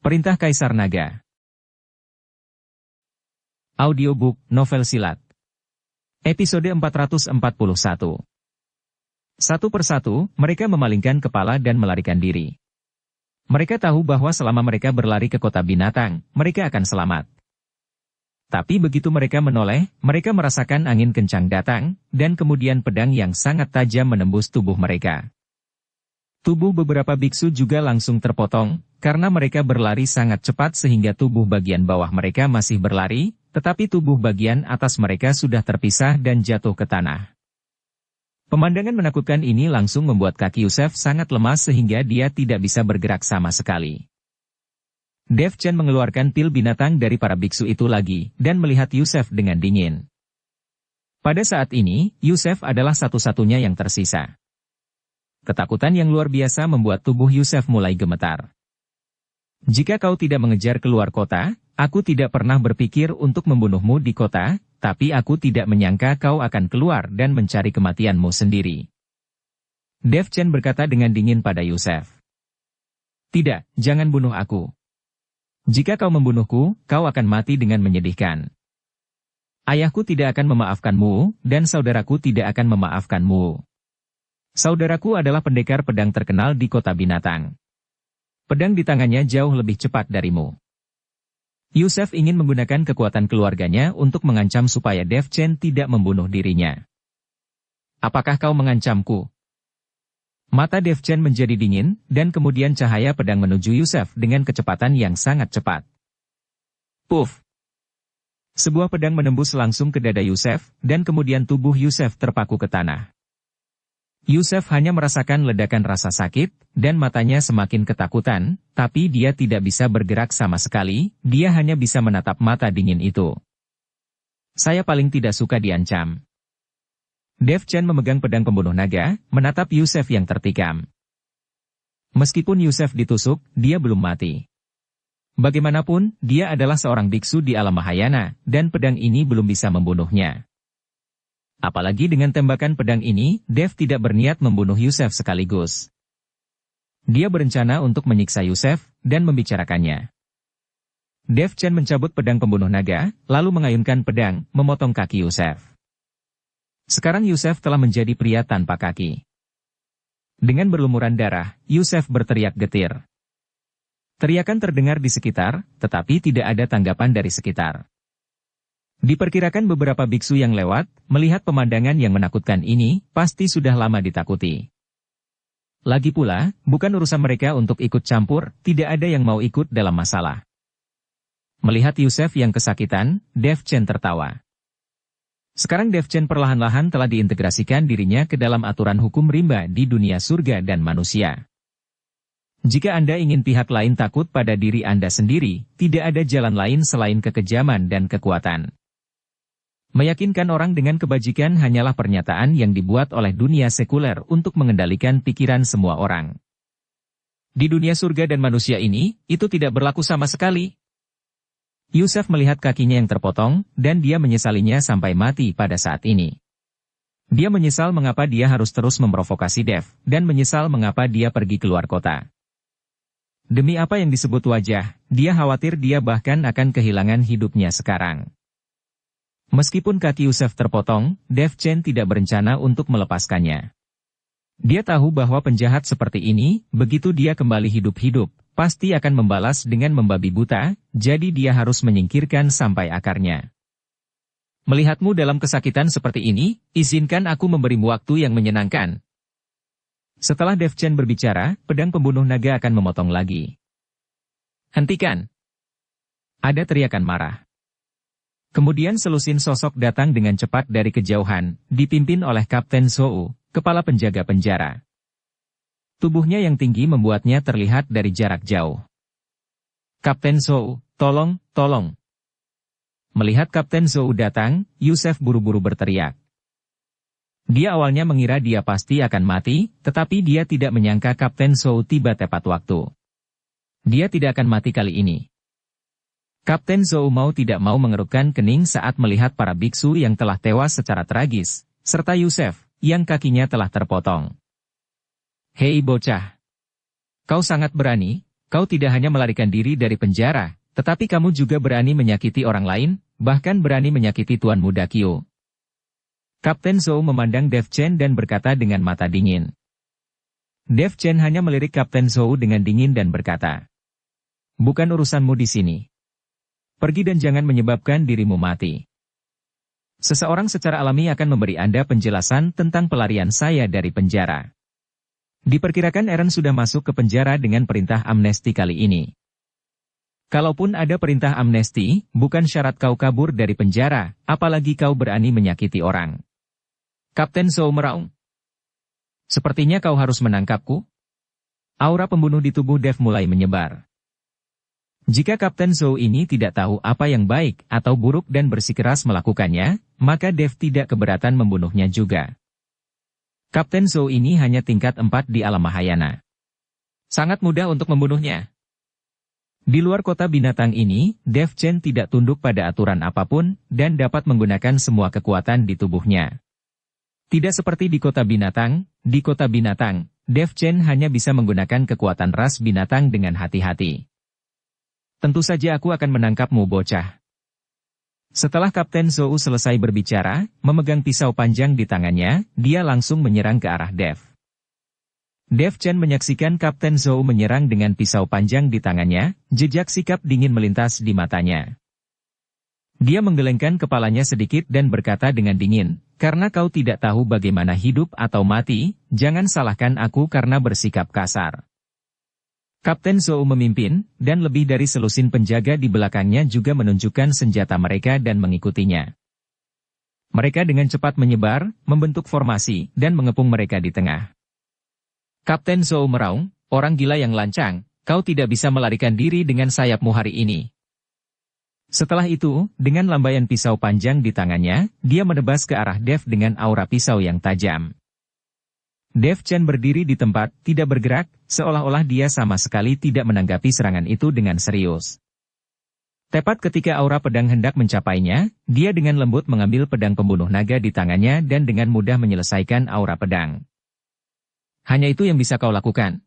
Perintah Kaisar Naga. Audiobook Novel Silat. Episode 441. Satu persatu, mereka memalingkan kepala dan melarikan diri. Mereka tahu bahwa selama mereka berlari ke kota binatang, mereka akan selamat. Tapi begitu mereka menoleh, mereka merasakan angin kencang datang, dan kemudian pedang yang sangat tajam menembus tubuh mereka. Tubuh beberapa biksu juga langsung terpotong, karena mereka berlari sangat cepat sehingga tubuh bagian bawah mereka masih berlari, tetapi tubuh bagian atas mereka sudah terpisah dan jatuh ke tanah. Pemandangan menakutkan ini langsung membuat kaki Yusef sangat lemas sehingga dia tidak bisa bergerak sama sekali. Dev Chen mengeluarkan pil binatang dari para biksu itu lagi, dan melihat Yusef dengan dingin. Pada saat ini, Yusef adalah satu-satunya yang tersisa. Ketakutan yang luar biasa membuat tubuh Yusef mulai gemetar. Jika kau tidak mengejar keluar kota, aku tidak pernah berpikir untuk membunuhmu di kota, tapi aku tidak menyangka kau akan keluar dan mencari kematianmu sendiri. Dev Chen berkata dengan dingin pada Yusef. Tidak, jangan bunuh aku. Jika kau membunuhku, kau akan mati dengan menyedihkan. Ayahku tidak akan memaafkanmu, dan saudaraku tidak akan memaafkanmu. Saudaraku adalah pendekar pedang terkenal di kota binatang. Pedang di tangannya jauh lebih cepat darimu. Yusef ingin menggunakan kekuatan keluarganya untuk mengancam supaya Dev Chen tidak membunuh dirinya. Apakah kau mengancamku? Mata Dev Chen menjadi dingin, dan kemudian cahaya pedang menuju Yusef dengan kecepatan yang sangat cepat. Puff! Sebuah pedang menembus langsung ke dada Yusef, dan kemudian tubuh Yusef terpaku ke tanah. Yusef hanya merasakan ledakan rasa sakit, dan matanya semakin ketakutan, tapi dia tidak bisa bergerak sama sekali, dia hanya bisa menatap mata dingin itu. Saya paling tidak suka diancam. Dev Chen memegang pedang pembunuh naga, menatap Yusef yang tertikam. Meskipun Yusef ditusuk, dia belum mati. Bagaimanapun, dia adalah seorang biksu di alam Mahayana, dan pedang ini belum bisa membunuhnya. Apalagi dengan tembakan pedang ini, Dev tidak berniat membunuh Yusef sekaligus. Dia berencana untuk menyiksa Yusef, dan membicarakannya. Dev Chen mencabut pedang pembunuh naga, lalu mengayunkan pedang, memotong kaki Yusef. Sekarang Yusef telah menjadi pria tanpa kaki. Dengan berlumuran darah, Yusef berteriak getir. Teriakan terdengar di sekitar, tetapi tidak ada tanggapan dari sekitar. Diperkirakan beberapa biksu yang lewat, melihat pemandangan yang menakutkan ini, pasti sudah lama ditakuti. Lagi pula, bukan urusan mereka untuk ikut campur, tidak ada yang mau ikut dalam masalah. Melihat Yusef yang kesakitan, Dev Chen tertawa. Sekarang Dev Chen perlahan-lahan telah diintegrasikan dirinya ke dalam aturan hukum rimba di dunia surga dan manusia. Jika Anda ingin pihak lain takut pada diri Anda sendiri, tidak ada jalan lain selain kekejaman dan kekuatan. Meyakinkan orang dengan kebajikan hanyalah pernyataan yang dibuat oleh dunia sekuler untuk mengendalikan pikiran semua orang. Di dunia surga dan manusia ini, itu tidak berlaku sama sekali. Yusef melihat kakinya yang terpotong, dan dia menyesalinya sampai mati pada saat ini. Dia menyesal mengapa dia harus terus memprovokasi Dev, dan menyesal mengapa dia pergi keluar kota. Demi apa yang disebut wajah, dia khawatir dia bahkan akan kehilangan hidupnya sekarang. Meskipun kaki Yusef terpotong, Dev Chen tidak berencana untuk melepaskannya. Dia tahu bahwa penjahat seperti ini, begitu dia kembali hidup-hidup, pasti akan membalas dengan membabi buta, jadi dia harus menyingkirkan sampai akarnya. Melihatmu dalam kesakitan seperti ini, izinkan aku memberimu waktu yang menyenangkan. Setelah Dev Chen berbicara, pedang pembunuh naga akan memotong lagi. Hentikan! Ada teriakan marah. Kemudian selusin sosok datang dengan cepat dari kejauhan, dipimpin oleh Kapten Zhou, kepala penjaga penjara. Tubuhnya yang tinggi membuatnya terlihat dari jarak jauh. Kapten Zhou, tolong, tolong. Melihat Kapten Zhou datang, Yusef buru-buru berteriak. Dia awalnya mengira dia pasti akan mati, tetapi dia tidak menyangka Kapten Zhou tiba tepat waktu. Dia tidak akan mati kali ini. Kapten Zhou mau tidak mau mengerutkan kening saat melihat para biksu yang telah tewas secara tragis, serta Yusef, yang kakinya telah terpotong. Hei bocah! Kau sangat berani, Kau tidak hanya melarikan diri dari penjara, tetapi kamu juga berani menyakiti orang lain, bahkan berani menyakiti Tuan Muda Kyo. Kapten Zhou memandang Dev Chen dan berkata dengan mata dingin. Dev Chen hanya melirik Kapten Zhou dengan dingin dan berkata, "Bukan urusanmu di sini. Pergi dan jangan menyebabkan dirimu mati. Seseorang secara alami akan memberi Anda penjelasan tentang pelarian saya dari penjara." Diperkirakan Eren sudah masuk ke penjara dengan perintah amnesti kali ini. Kalaupun ada perintah amnesti, bukan syarat kau kabur dari penjara, apalagi kau berani menyakiti orang. Kapten Zhou meraung. Sepertinya kau harus menangkapku. Aura pembunuh di tubuh Dev mulai menyebar. Jika Kapten Zhou ini tidak tahu apa yang baik atau buruk dan bersikeras melakukannya, maka Dev tidak keberatan membunuhnya juga. Kapten Zhou ini hanya tingkat 4 di alam Mahayana. Sangat mudah untuk membunuhnya. Di luar kota binatang ini, Dev Chen tidak tunduk pada aturan apapun, dan dapat menggunakan semua kekuatan di tubuhnya. Tidak seperti di kota binatang, Dev Chen hanya bisa menggunakan kekuatan ras binatang dengan hati-hati. Tentu saja aku akan menangkapmu, bocah. Setelah Kapten Zhou selesai berbicara, memegang pisau panjang di tangannya, dia langsung menyerang ke arah Dev. Dev Chen menyaksikan Kapten Zhou menyerang dengan pisau panjang di tangannya, jejak sikap dingin melintas di matanya. Dia menggelengkan kepalanya sedikit dan berkata dengan dingin, "Karena kau tidak tahu bagaimana hidup atau mati, jangan salahkan aku karena bersikap kasar." Kapten Zhou memimpin, dan lebih dari selusin penjaga di belakangnya juga menunjukkan senjata mereka dan mengikutinya. Mereka dengan cepat menyebar, membentuk formasi, dan mengepung mereka di tengah. Kapten Zhou meraung, "Orang gila yang lancang, kau tidak bisa melarikan diri dengan sayapmu hari ini." Setelah itu, dengan lambaian pisau panjang di tangannya, dia menebas ke arah Dev dengan aura pisau yang tajam. Dev Chen berdiri di tempat, tidak bergerak, seolah-olah dia sama sekali tidak menanggapi serangan itu dengan serius. Tepat ketika aura pedang hendak mencapainya, dia dengan lembut mengambil pedang pembunuh naga di tangannya dan dengan mudah menyelesaikan aura pedang. "Hanya itu yang bisa kau lakukan."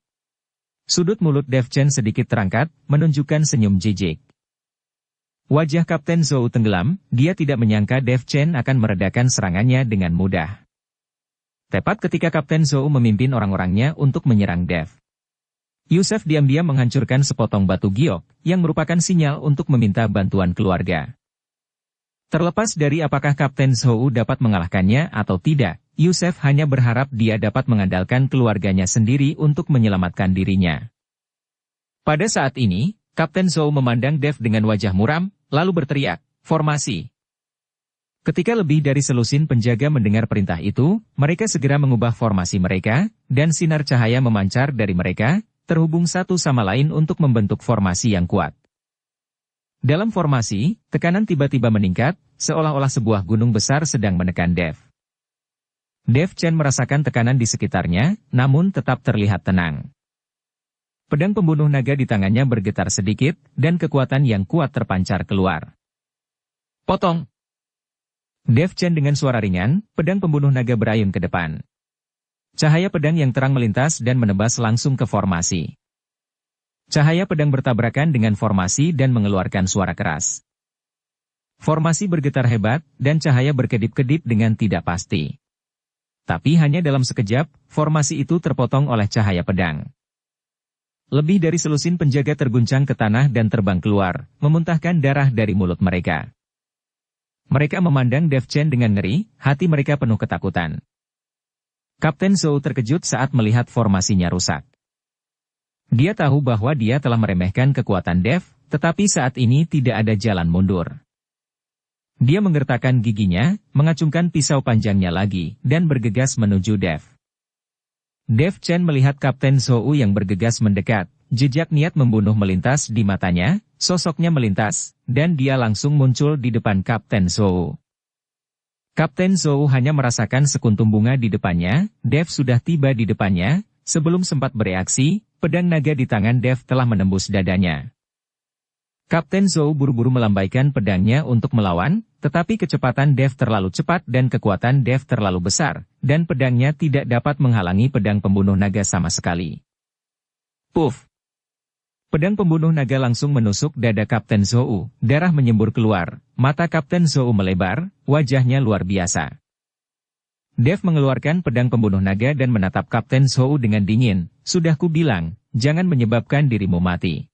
Sudut mulut Dev Chen sedikit terangkat, menunjukkan senyum jijik. Wajah Kapten Zhou tenggelam, dia tidak menyangka Dev Chen akan meredakan serangannya dengan mudah. Tepat ketika Kapten Zhou memimpin orang-orangnya untuk menyerang Dev, Yusef diam-diam menghancurkan sepotong batu giok, yang merupakan sinyal untuk meminta bantuan keluarga. Terlepas dari apakah Kapten Zhou dapat mengalahkannya atau tidak, Yusef hanya berharap dia dapat mengandalkan keluarganya sendiri untuk menyelamatkan dirinya. Pada saat ini, Kapten Zhou memandang Dev dengan wajah muram, lalu berteriak, "Formasi!" Ketika lebih dari selusin penjaga mendengar perintah itu, mereka segera mengubah formasi mereka, dan sinar cahaya memancar dari mereka, terhubung satu sama lain untuk membentuk formasi yang kuat. Dalam formasi, tekanan tiba-tiba meningkat, seolah-olah sebuah gunung besar sedang menekan Dev. Dev Chen merasakan tekanan di sekitarnya, namun tetap terlihat tenang. Pedang pembunuh naga di tangannya bergetar sedikit, dan kekuatan yang kuat terpancar keluar. Potong! Dev Chen dengan suara ringan, pedang pembunuh naga berayun ke depan. Cahaya pedang yang terang melintas dan menebas langsung ke formasi. Cahaya pedang bertabrakan dengan formasi dan mengeluarkan suara keras. Formasi bergetar hebat, dan cahaya berkedip-kedip dengan tidak pasti. Tapi hanya dalam sekejap, formasi itu terpotong oleh cahaya pedang. Lebih dari selusin penjaga terguncang ke tanah dan terbang keluar, memuntahkan darah dari mulut mereka. Mereka memandang Dev Chen dengan ngeri, hati mereka penuh ketakutan. Kapten Zhou terkejut saat melihat formasinya rusak. Dia tahu bahwa dia telah meremehkan kekuatan Dev, tetapi saat ini tidak ada jalan mundur. Dia menggertakkan giginya, mengacungkan pisau panjangnya lagi, dan bergegas menuju Dev. Dev Chen melihat Kapten Zhou yang bergegas mendekat, jejak niat membunuh melintas di matanya, sosoknya melintas, dan dia langsung muncul di depan Kapten Zhou. Kapten Zhou hanya merasakan sekuntum bunga di depannya, Dev sudah tiba di depannya, sebelum sempat bereaksi, pedang naga di tangan Dev telah menembus dadanya. Kapten Zhou buru-buru melambaikan pedangnya untuk melawan, tetapi kecepatan Dev terlalu cepat dan kekuatan Dev terlalu besar, dan pedangnya tidak dapat menghalangi pedang pembunuh naga sama sekali. Puff! Pedang pembunuh naga langsung menusuk dada Kapten Zhou, darah menyembur keluar, mata Kapten Zhou melebar, wajahnya luar biasa. Dev mengeluarkan pedang pembunuh naga dan menatap Kapten Zhou dengan dingin, "Sudah ku bilang, jangan menyebabkan dirimu mati."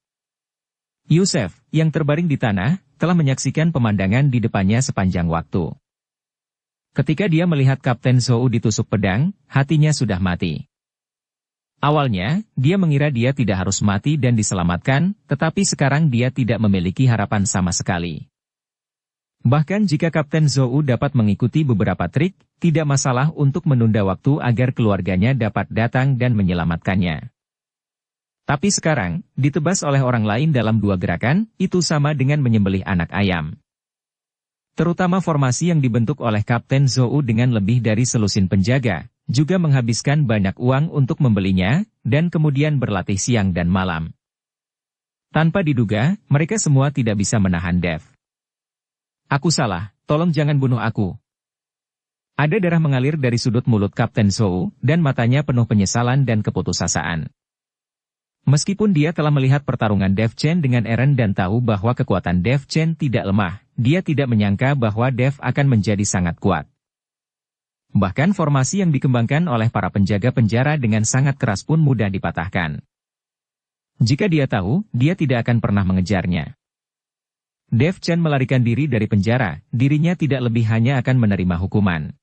Yusef, yang terbaring di tanah, telah menyaksikan pemandangan di depannya sepanjang waktu. Ketika dia melihat Kapten Zhou ditusuk pedang, hatinya sudah mati. Awalnya, dia mengira dia tidak harus mati dan diselamatkan, tetapi sekarang dia tidak memiliki harapan sama sekali. Bahkan jika Kapten Zhou dapat mengikuti beberapa trik, tidak masalah untuk menunda waktu agar keluarganya dapat datang dan menyelamatkannya. Tapi sekarang, ditebas oleh orang lain dalam 2 gerakan, itu sama dengan menyembelih anak ayam. Terutama formasi yang dibentuk oleh Kapten Zhou dengan lebih dari selusin penjaga, juga menghabiskan banyak uang untuk membelinya, dan kemudian berlatih siang dan malam. Tanpa diduga, mereka semua tidak bisa menahan Dev. "Aku salah, tolong jangan bunuh aku." Ada darah mengalir dari sudut mulut Kapten Zhou, dan matanya penuh penyesalan dan keputusasaan. Meskipun dia telah melihat pertarungan Dev Chen dengan Eren dan tahu bahwa kekuatan Dev Chen tidak lemah, dia tidak menyangka bahwa Dev akan menjadi sangat kuat. Bahkan formasi yang dikembangkan oleh para penjaga penjara dengan sangat keras pun mudah dipatahkan. Jika dia tahu, dia tidak akan pernah mengejarnya. Dev Chen melarikan diri dari penjara, dirinya tidak lebih hanya akan menerima hukuman.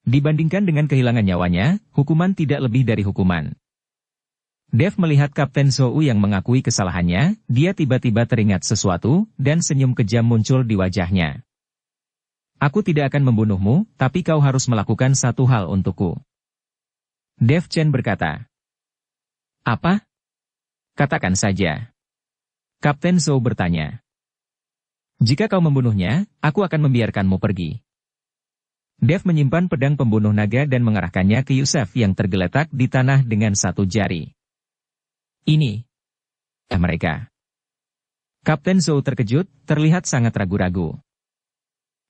Dibandingkan dengan kehilangan nyawanya, hukuman tidak lebih dari hukuman. Dev melihat Kapten Zhou yang mengakui kesalahannya, dia tiba-tiba teringat sesuatu, dan senyum kejam muncul di wajahnya. "Aku tidak akan membunuhmu, tapi kau harus melakukan satu hal untukku." Dev Chen berkata. "Apa?" "Katakan saja." Kapten Zhou bertanya. "Jika kau membunuhnya, aku akan membiarkanmu pergi." Dev menyimpan pedang pembunuh naga dan mengarahkannya ke Yusef yang tergeletak di tanah dengan satu jari. "Ini mereka." Kapten Zhou terkejut, terlihat sangat ragu-ragu.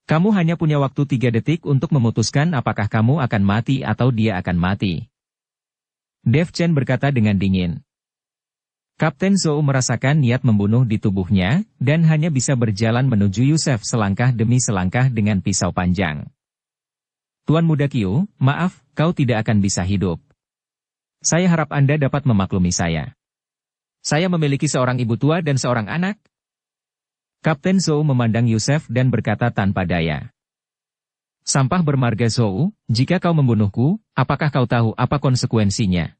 "Kamu hanya punya waktu 3 detik untuk memutuskan apakah kamu akan mati atau dia akan mati." Dev Chen berkata dengan dingin. Kapten Zhou merasakan niat membunuh di tubuhnya, dan hanya bisa berjalan menuju Yusef selangkah demi selangkah dengan pisau panjang. "Tuan Muda Qiu, maaf, kau tidak akan bisa hidup. Saya harap Anda dapat memaklumi saya. Saya memiliki seorang ibu tua dan seorang anak." Kapten Zhou memandang Yusef dan berkata tanpa daya. "Sampah bermarga Zhou, jika kau membunuhku, apakah kau tahu apa konsekuensinya?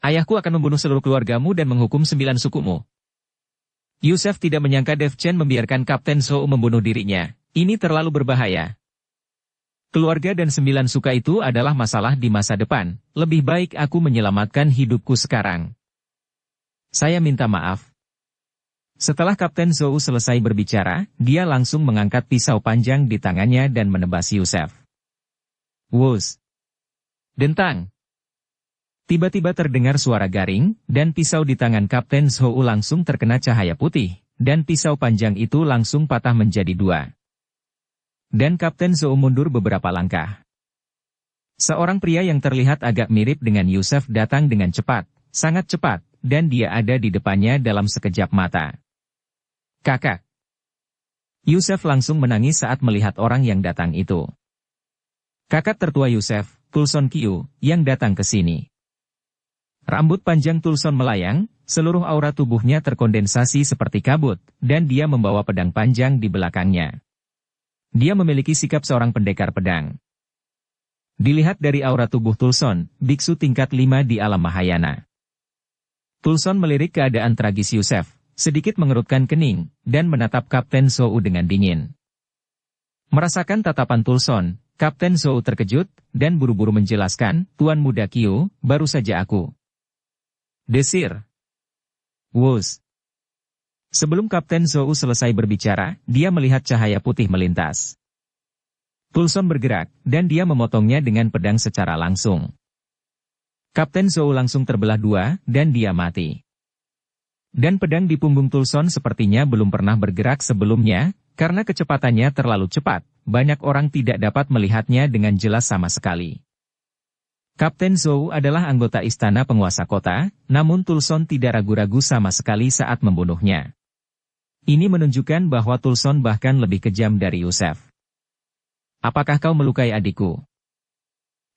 Ayahku akan membunuh seluruh keluargamu dan menghukum 9 sukumu." Yusef tidak menyangka Dev Chen membiarkan Kapten Zhou membunuh dirinya. Ini terlalu berbahaya. Keluarga dan 9 suku itu adalah masalah di masa depan. Lebih baik aku menyelamatkan hidupku sekarang. Saya minta maaf. Setelah Kapten Zhou selesai berbicara, dia langsung mengangkat pisau panjang di tangannya dan menebas Yusef. Wus! Dentang! Tiba-tiba terdengar suara garing, dan pisau di tangan Kapten Zhou langsung terkena cahaya putih, dan pisau panjang itu langsung patah menjadi 2. Dan Kapten Zhou mundur beberapa langkah. Seorang pria yang terlihat agak mirip dengan Yusef datang dengan cepat, sangat cepat, dan dia ada di depannya dalam sekejap mata. "Kakak!" Yusef langsung menangis saat melihat orang yang datang itu. Kakak tertua Yusef, Tulson Qiu, yang datang ke sini. Rambut panjang Tulson melayang, seluruh aura tubuhnya terkondensasi seperti kabut, dan dia membawa pedang panjang di belakangnya. Dia memiliki sikap seorang pendekar pedang. Dilihat dari aura tubuh Tulson, biksu tingkat 5 di alam Mahayana. Tulson melirik keadaan tragis Yusef, sedikit mengerutkan kening, dan menatap Kapten Zhou dengan dingin. Merasakan tatapan Tulson, Kapten Zhou terkejut, dan buru-buru menjelaskan, "Tuan Muda Qiu, baru saja aku desir." Wus! Sebelum Kapten Zhou selesai berbicara, dia melihat cahaya putih melintas. Tulson bergerak, dan dia memotongnya dengan pedang secara langsung. Kapten Zhou langsung terbelah 2, dan dia mati. Dan pedang di punggung Tulson sepertinya belum pernah bergerak sebelumnya, karena kecepatannya terlalu cepat, banyak orang tidak dapat melihatnya dengan jelas sama sekali. Kapten Zhou adalah anggota istana penguasa kota, namun Tulson tidak ragu-ragu sama sekali saat membunuhnya. Ini menunjukkan bahwa Tulson bahkan lebih kejam dari Yusef. Apakah kau melukai adikku?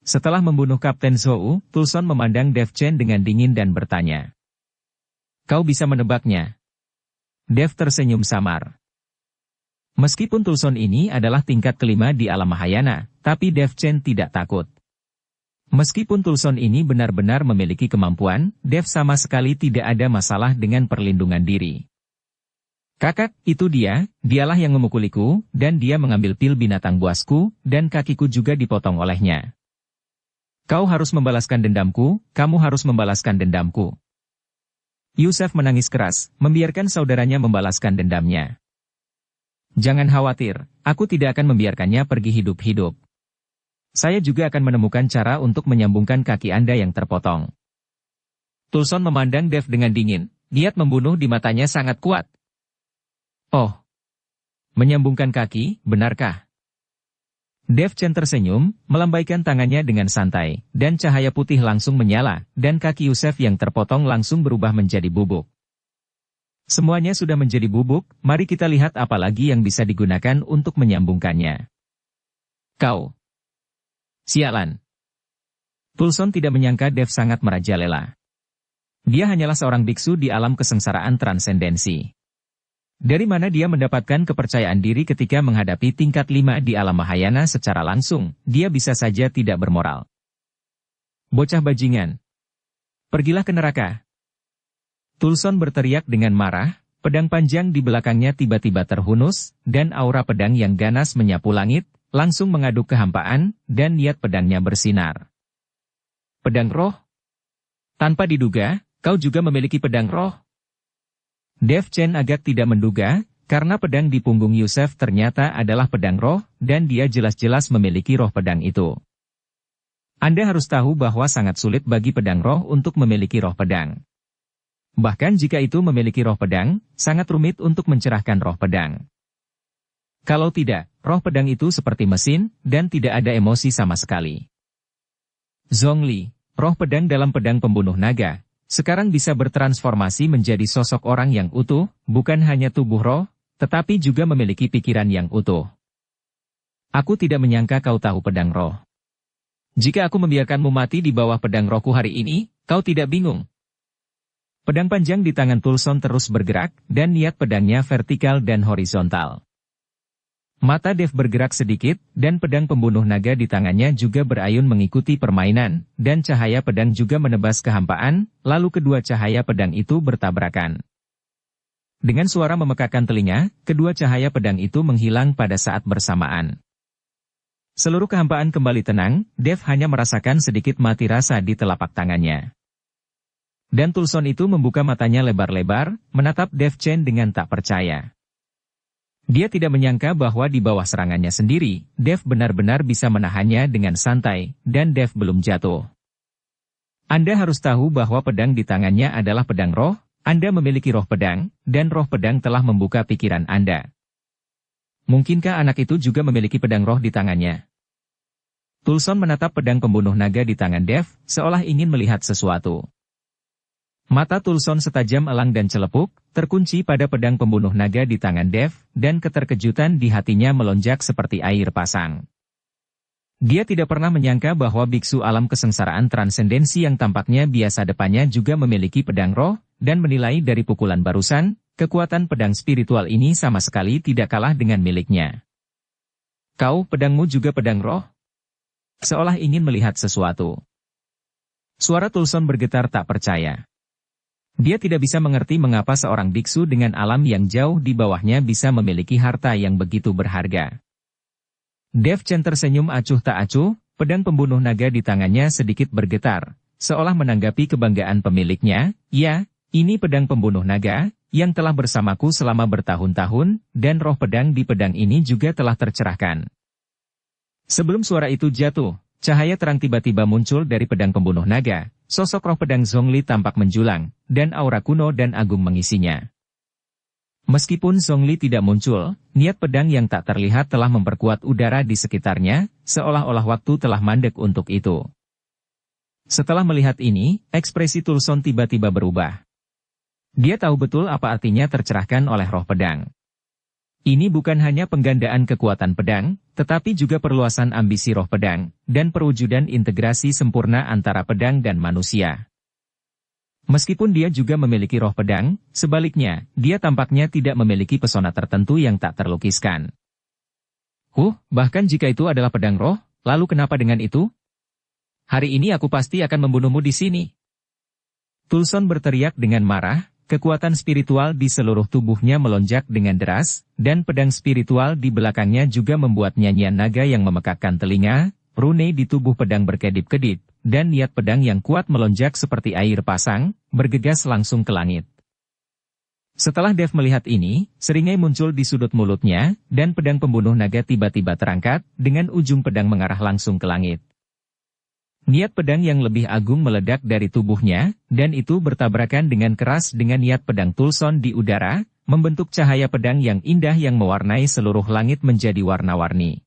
Setelah membunuh Kapten Zhou, Tulson memandang Dev Chen dengan dingin dan bertanya. Kau bisa menebaknya? Dev tersenyum samar. Meskipun Tulson ini adalah tingkat kelima di alam Mahayana, tapi Dev Chen tidak takut. Meskipun Tulson ini benar-benar memiliki kemampuan, Dev sama sekali tidak ada masalah dengan perlindungan diri. Kakak, itu dialah yang memukuliku, dan dia mengambil pil binatang buasku, dan kakiku juga dipotong olehnya. Kau harus membalaskan dendamku, kamu harus membalaskan dendamku. Yusef menangis keras, membiarkan saudaranya membalaskan dendamnya. Jangan khawatir, aku tidak akan membiarkannya pergi hidup-hidup. Saya juga akan menemukan cara untuk menyambungkan kaki Anda yang terpotong. Tulson memandang Dev dengan dingin, niat membunuh di matanya sangat kuat. Oh, menyambungkan kaki, benarkah? Dev Chen tersenyum, melambaikan tangannya dengan santai, dan cahaya putih langsung menyala, dan kaki Yusef yang terpotong langsung berubah menjadi bubuk. Semuanya sudah menjadi bubuk, mari kita lihat apa lagi yang bisa digunakan untuk menyambungkannya. Kau. Sialan. Tulson tidak menyangka Dev sangat merajalela. Dia hanyalah seorang biksu di alam kesengsaraan transendensi. Dari mana dia mendapatkan kepercayaan diri ketika menghadapi tingkat 5 di alam Mahayana secara langsung, dia bisa saja tidak bermoral. Bocah bajingan. Pergilah ke neraka. Tulson berteriak dengan marah, pedang panjang di belakangnya tiba-tiba terhunus, dan aura pedang yang ganas menyapu langit, langsung mengaduk kehampaan, dan niat pedangnya bersinar. Pedang roh? Tanpa diduga, kau juga memiliki pedang roh? Dev Chen agak tidak menduga, karena pedang di punggung Yusef ternyata adalah pedang roh, dan dia jelas-jelas memiliki roh pedang itu. Anda harus tahu bahwa sangat sulit bagi pedang roh untuk memiliki roh pedang. Bahkan jika itu memiliki roh pedang, sangat rumit untuk mencerahkan roh pedang. Kalau tidak, roh pedang itu seperti mesin, dan tidak ada emosi sama sekali. Zhongli, roh pedang dalam pedang pembunuh naga, sekarang bisa bertransformasi menjadi sosok orang yang utuh, bukan hanya tubuh roh, tetapi juga memiliki pikiran yang utuh. Aku tidak menyangka kau tahu pedang roh. Jika aku membiarkanmu mati di bawah pedang rohku hari ini, kau tidak bingung. Pedang panjang di tangan Tulson terus bergerak, dan niat pedangnya vertikal dan horizontal. Mata Dev bergerak sedikit, dan pedang pembunuh naga di tangannya juga berayun mengikuti permainan, dan cahaya pedang juga menebas kehampaan, lalu kedua cahaya pedang itu bertabrakan. Dengan suara memekakan telinga, kedua cahaya pedang itu menghilang pada saat bersamaan. Seluruh kehampaan kembali tenang, Dev hanya merasakan sedikit mati rasa di telapak tangannya. Dan Tulson itu membuka matanya lebar-lebar, menatap Dev Chen dengan tak percaya. Dia tidak menyangka bahwa di bawah serangannya sendiri, Dev benar-benar bisa menahannya dengan santai, dan Dev belum jatuh. Anda harus tahu bahwa pedang di tangannya adalah pedang roh, Anda memiliki roh pedang, dan roh pedang telah membuka pikiran Anda. Mungkinkah anak itu juga memiliki pedang roh di tangannya? Tulson menatap pedang pembunuh naga di tangan Dev, seolah ingin melihat sesuatu. Mata Tulson setajam elang dan celepuk, terkunci pada pedang pembunuh naga di tangan Dev, dan keterkejutan di hatinya melonjak seperti air pasang. Dia tidak pernah menyangka bahwa biksu alam kesengsaraan transendensi yang tampaknya biasa depannya juga memiliki pedang roh, dan menilai dari pukulan barusan, kekuatan pedang spiritual ini sama sekali tidak kalah dengan miliknya. Kau, pedangmu juga pedang roh? Seolah ingin melihat sesuatu. Suara Tulson bergetar tak percaya. Dia tidak bisa mengerti mengapa seorang biksu dengan alam yang jauh di bawahnya bisa memiliki harta yang begitu berharga. Dev Chen tersenyum acuh tak acuh, pedang pembunuh naga di tangannya sedikit bergetar, seolah menanggapi kebanggaan pemiliknya. Ya, ini pedang pembunuh naga, yang telah bersamaku selama bertahun-tahun, dan roh pedang di pedang ini juga telah tercerahkan. Sebelum suara itu jatuh, cahaya terang tiba-tiba muncul dari pedang pembunuh naga. Sosok roh pedang Zhongli tampak menjulang, dan aura kuno dan agung mengisinya. Meskipun Zhongli tidak muncul, niat pedang yang tak terlihat telah memperkuat udara di sekitarnya, seolah-olah waktu telah mandek untuk itu. Setelah melihat ini, ekspresi Tulson tiba-tiba berubah. Dia tahu betul apa artinya tercerahkan oleh roh pedang. Ini bukan hanya penggandaan kekuatan pedang, tetapi juga perluasan ambisi roh pedang, dan perwujudan integrasi sempurna antara pedang dan manusia. Meskipun dia juga memiliki roh pedang, sebaliknya, dia tampaknya tidak memiliki pesona tertentu yang tak terlukiskan. Bahkan jika itu adalah pedang roh, lalu kenapa dengan itu? Hari ini aku pasti akan membunuhmu di sini. Tulson berteriak dengan marah, kekuatan spiritual di seluruh tubuhnya melonjak dengan deras, dan pedang spiritual di belakangnya juga membuat nyanyian naga yang memekakkan telinga, rune di tubuh pedang berkedip-kedip, dan niat pedang yang kuat melonjak seperti air pasang, bergegas langsung ke langit. Setelah Dev melihat ini, seringai muncul di sudut mulutnya, dan pedang pembunuh naga tiba-tiba terangkat, dengan ujung pedang mengarah langsung ke langit. Niat pedang yang lebih agung meledak dari tubuhnya, dan itu bertabrakan dengan keras dengan niat pedang Tulson di udara, membentuk cahaya pedang yang indah yang mewarnai seluruh langit menjadi warna-warni.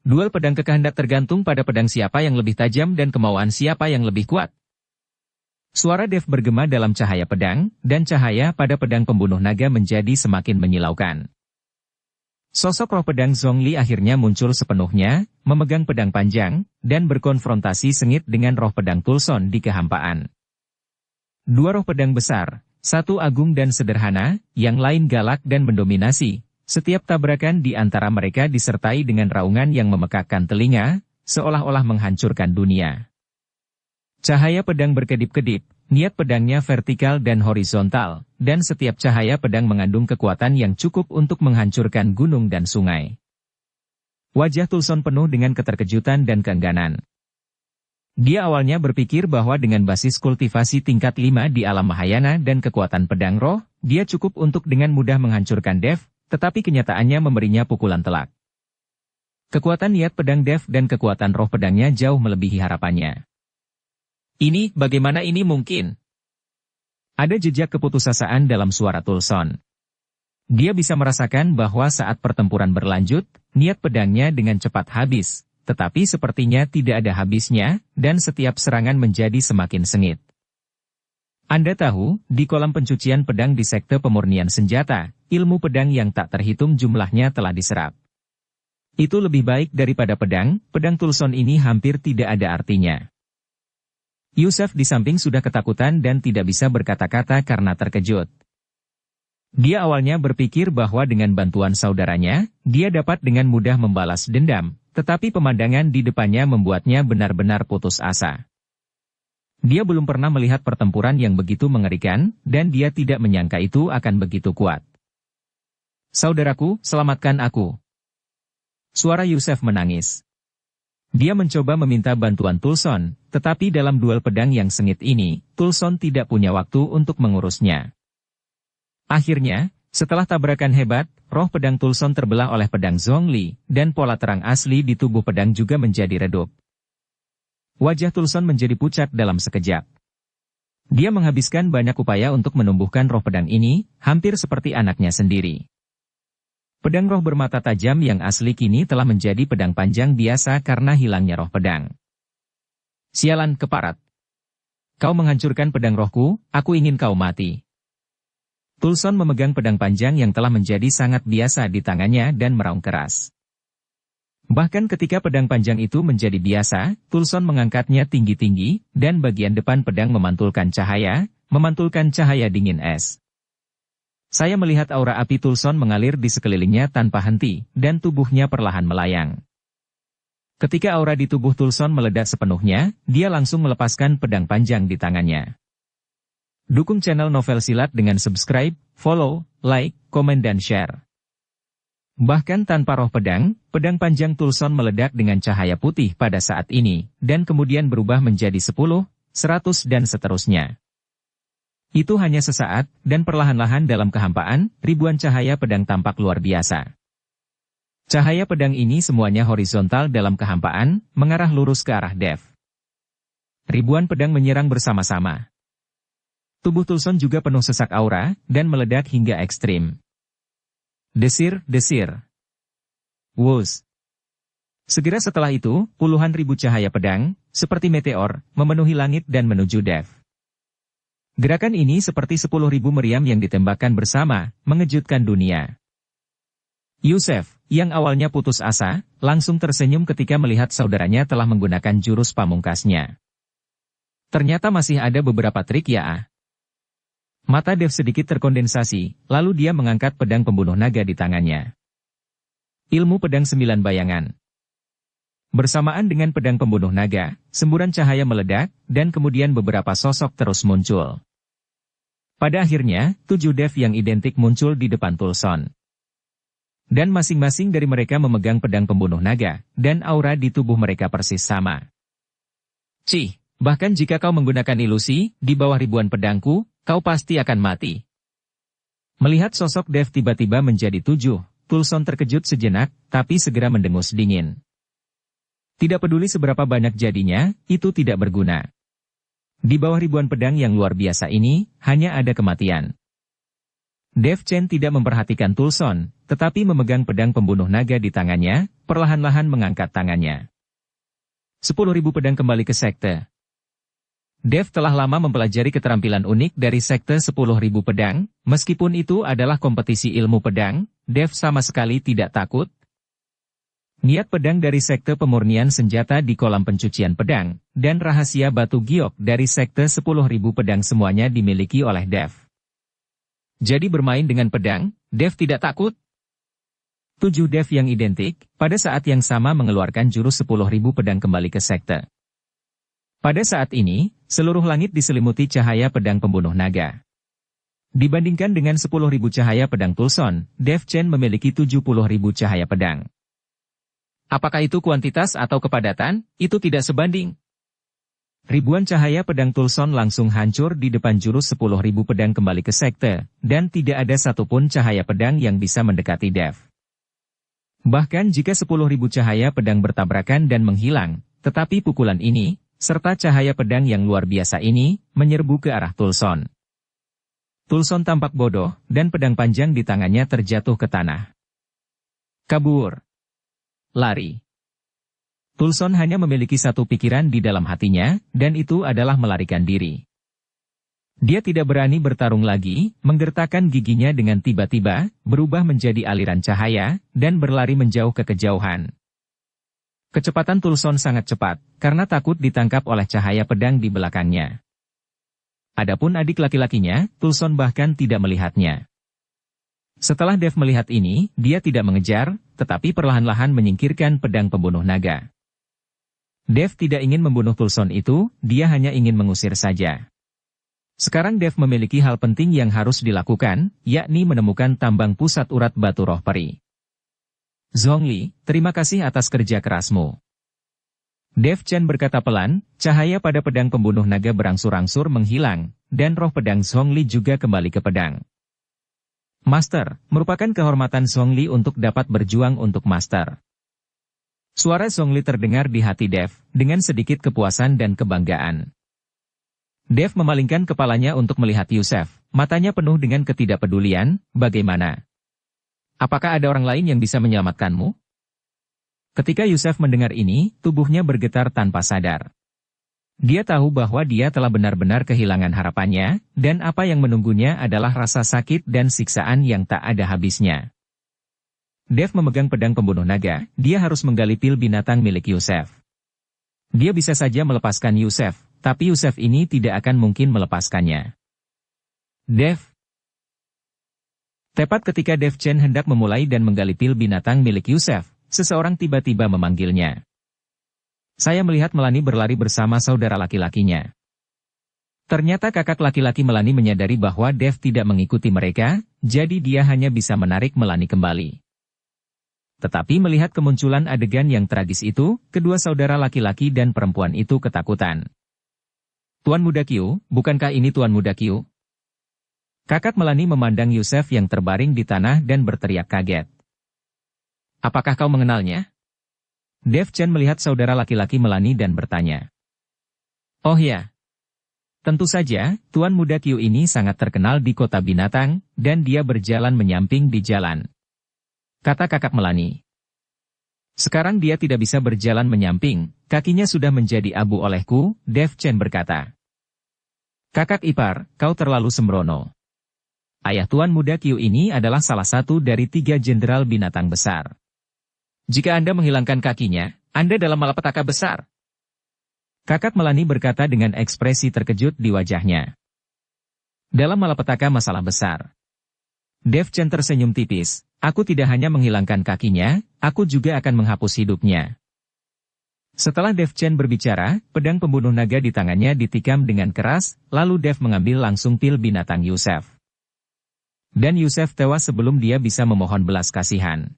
Duel pedang kehendak tergantung pada pedang siapa yang lebih tajam dan kemauan siapa yang lebih kuat. Suara Dev bergema dalam cahaya pedang, dan cahaya pada pedang pembunuh naga menjadi semakin menyilaukan. Sosok roh pedang Zhongli akhirnya muncul sepenuhnya, memegang pedang panjang, dan berkonfrontasi sengit dengan roh pedang Tulson di kehampaan. Dua roh pedang besar, satu agung dan sederhana, yang lain galak dan mendominasi. Setiap tabrakan di antara mereka disertai dengan raungan yang memekakkan telinga, seolah-olah menghancurkan dunia. Cahaya pedang berkedip-kedip, niat pedangnya vertikal dan horizontal, dan setiap cahaya pedang mengandung kekuatan yang cukup untuk menghancurkan gunung dan sungai. Wajah Tulson penuh dengan keterkejutan dan keengganan. Dia awalnya berpikir bahwa dengan basis kultivasi tingkat 5 di alam Mahayana dan kekuatan pedang roh, dia cukup untuk dengan mudah menghancurkan Dev, tetapi kenyataannya memberinya pukulan telak. Kekuatan niat pedang Dev dan kekuatan roh pedangnya jauh melebihi harapannya. Bagaimana ini mungkin? Ada jejak keputusasaan dalam suara Tulson. Dia bisa merasakan bahwa saat pertempuran berlanjut, niat pedangnya dengan cepat habis, tetapi sepertinya tidak ada habisnya, dan setiap serangan menjadi semakin sengit. Anda tahu, di kolam pencucian pedang di sekte pemurnian senjata, ilmu pedang yang tak terhitung jumlahnya telah diserap. Itu lebih baik daripada pedang Tulson ini hampir tidak ada artinya. Yusef di samping sudah ketakutan dan tidak bisa berkata-kata karena terkejut. Dia awalnya berpikir bahwa dengan bantuan saudaranya, dia dapat dengan mudah membalas dendam, tetapi pemandangan di depannya membuatnya benar-benar putus asa. Dia belum pernah melihat pertempuran yang begitu mengerikan, dan dia tidak menyangka itu akan begitu kuat. "Saudaraku, selamatkan aku." Suara Yusef menangis. Dia mencoba meminta bantuan Tulson, tetapi dalam duel pedang yang sengit ini, Tulson tidak punya waktu untuk mengurusnya. Akhirnya, setelah tabrakan hebat, roh pedang Tulson terbelah oleh pedang Zhongli, dan pola terang asli di tubuh pedang juga menjadi redup. Wajah Tulson menjadi pucat dalam sekejap. Dia menghabiskan banyak upaya untuk menumbuhkan roh pedang ini, hampir seperti anaknya sendiri. Pedang roh bermata tajam yang asli kini telah menjadi pedang panjang biasa karena hilangnya roh pedang. "Sialan, keparat. Kau menghancurkan pedang rohku, aku ingin kau mati." Tulson memegang pedang panjang yang telah menjadi sangat biasa di tangannya dan meraung keras. Bahkan ketika pedang panjang itu menjadi biasa, Tulson mengangkatnya tinggi-tinggi, dan bagian depan pedang memantulkan cahaya dingin es. Saya melihat aura api Tulson mengalir di sekelilingnya tanpa henti, dan tubuhnya perlahan melayang. Ketika aura di tubuh Tulson meledak sepenuhnya, dia langsung melepaskan pedang panjang di tangannya. Dukung channel Novel Silat dengan subscribe, follow, like, komen dan share. Bahkan tanpa roh pedang, pedang panjang Tulson meledak dengan cahaya putih pada saat ini, dan kemudian berubah menjadi 10, 100 dan seterusnya. Itu hanya sesaat, dan perlahan-lahan dalam kehampaan, ribuan cahaya pedang tampak luar biasa. Cahaya pedang ini semuanya horizontal dalam kehampaan, mengarah lurus ke arah Dev. Ribuan pedang menyerang bersama-sama. Tubuh Tulson juga penuh sesak aura, dan meledak hingga ekstrim. Desir, desir. Wus. Segera setelah itu, puluhan ribu cahaya pedang, seperti meteor, memenuhi langit dan menuju Dev. Gerakan ini seperti 10.000 meriam yang ditembakkan bersama, mengejutkan dunia. Yusef, yang awalnya putus asa, langsung tersenyum ketika melihat saudaranya telah menggunakan jurus pamungkasnya. Ternyata masih ada beberapa trik ya. Mata Dev sedikit terkondensasi, lalu dia mengangkat pedang pembunuh naga di tangannya. Ilmu pedang 9 bayangan. Bersamaan dengan pedang pembunuh naga, semburan cahaya meledak, dan kemudian beberapa sosok terus muncul. Pada akhirnya, 7 Dev yang identik muncul di depan Tulson. Dan masing-masing dari mereka memegang pedang pembunuh naga, dan aura di tubuh mereka persis sama. Cih, bahkan jika kau menggunakan ilusi, di bawah ribuan pedangku, kau pasti akan mati. Melihat sosok Dev tiba-tiba menjadi 7, Tulson terkejut sejenak, tapi segera mendengus dingin. Tidak peduli seberapa banyak jadinya, itu tidak berguna. Di bawah ribuan pedang yang luar biasa ini, hanya ada kematian. Dev Chen tidak memperhatikan Tulson, tetapi memegang pedang pembunuh naga di tangannya, perlahan-lahan mengangkat tangannya. 10.000 pedang kembali ke sekte. Dev telah lama mempelajari keterampilan unik dari sekte 10.000 pedang, meskipun itu adalah kompetisi ilmu pedang, Dev sama sekali tidak takut. Niat pedang dari sekte pemurnian senjata di kolam pencucian pedang, dan rahasia batu giok dari sekte 10.000 pedang semuanya dimiliki oleh Dev. Jadi bermain dengan pedang, Dev tidak takut. 7 Dev yang identik, pada saat yang sama mengeluarkan jurus 10.000 pedang kembali ke sekte. Pada saat ini, seluruh langit diselimuti cahaya pedang pembunuh naga. Dibandingkan dengan 10.000 cahaya pedang Tulson, Dev Chen memiliki 70.000 cahaya pedang. Apakah itu kuantitas atau kepadatan? Itu tidak sebanding. Ribuan cahaya pedang Tulson langsung hancur di depan jurus 10.000 pedang kembali ke sekte, dan tidak ada satupun cahaya pedang yang bisa mendekati Dev. Bahkan jika 10.000 cahaya pedang bertabrakan dan menghilang, tetapi pukulan ini, serta cahaya pedang yang luar biasa ini, menyerbu ke arah Tulson. Tulson tampak bodoh, dan pedang panjang di tangannya terjatuh ke tanah. Kabur. Lari. Tulson hanya memiliki satu pikiran di dalam hatinya, dan itu adalah melarikan diri. Dia tidak berani bertarung lagi, menggertakkan giginya dengan tiba-tiba, berubah menjadi aliran cahaya, dan berlari menjauh ke kejauhan. Kecepatan Tulson sangat cepat, karena takut ditangkap oleh cahaya pedang di belakangnya. Adapun adik laki-lakinya, Tulson bahkan tidak melihatnya. Setelah Dev melihat ini, dia tidak mengejar, tetapi perlahan-lahan menyingkirkan pedang pembunuh naga. Dev tidak ingin membunuh Tulson itu, dia hanya ingin mengusir saja. Sekarang Dev memiliki hal penting yang harus dilakukan, yakni menemukan tambang pusat urat batu roh peri. Zhongli, terima kasih atas kerja kerasmu. Dev Chen berkata pelan, cahaya pada pedang pembunuh naga berangsur-angsur menghilang, dan roh pedang Zhongli juga kembali ke pedang. Master, merupakan kehormatan Zhongli untuk dapat berjuang untuk Master. Suara Zhongli terdengar di hati Dev, dengan sedikit kepuasan dan kebanggaan. Dev memalingkan kepalanya untuk melihat Yusef, matanya penuh dengan ketidakpedulian, bagaimana? Apakah ada orang lain yang bisa menyelamatkanmu? Ketika Yusef mendengar ini, tubuhnya bergetar tanpa sadar. Dia tahu bahwa dia telah benar-benar kehilangan harapannya, dan apa yang menunggunya adalah rasa sakit dan siksaan yang tak ada habisnya. Dev memegang pedang pembunuh naga, dia harus menggali pil binatang milik Yusef. Dia bisa saja melepaskan Yusef, tapi Yusef ini tidak akan mungkin melepaskannya. Dev. Tepat ketika Dev Chen hendak memulai dan menggali pil binatang milik Yusef, seseorang tiba-tiba memanggilnya. Saya melihat Melani berlari bersama saudara laki-lakinya. Ternyata kakak laki-laki Melani menyadari bahwa Dev tidak mengikuti mereka, jadi dia hanya bisa menarik Melani kembali. Tetapi melihat kemunculan adegan yang tragis itu, kedua saudara laki-laki dan perempuan itu ketakutan. Tuan Muda Qiu, bukankah ini Tuan Muda Qiu? Kakak Melani memandang Yusef yang terbaring di tanah dan berteriak kaget. Apakah kau mengenalnya? Dev Chen melihat saudara laki-laki Melani dan bertanya. Oh ya. Tentu saja, Tuan Muda Qiu ini sangat terkenal di kota binatang, dan dia berjalan menyamping di jalan. Kata kakak Melani. Sekarang dia tidak bisa berjalan menyamping, kakinya sudah menjadi abu olehku, Dev Chen berkata. Kakak ipar, kau terlalu sembrono. Ayah Tuan Muda Qiu ini adalah salah satu dari 3 jenderal binatang besar. Jika Anda menghilangkan kakinya, Anda dalam malapetaka besar. Kakak Melani berkata dengan ekspresi terkejut di wajahnya. Dalam malapetaka masalah besar. Dev Chen tersenyum tipis, aku tidak hanya menghilangkan kakinya, aku juga akan menghapus hidupnya. Setelah Dev Chen berbicara, pedang pembunuh naga di tangannya ditikam dengan keras, lalu Dev mengambil langsung pil binatang Yusef. Dan Yusef tewas sebelum dia bisa memohon belas kasihan.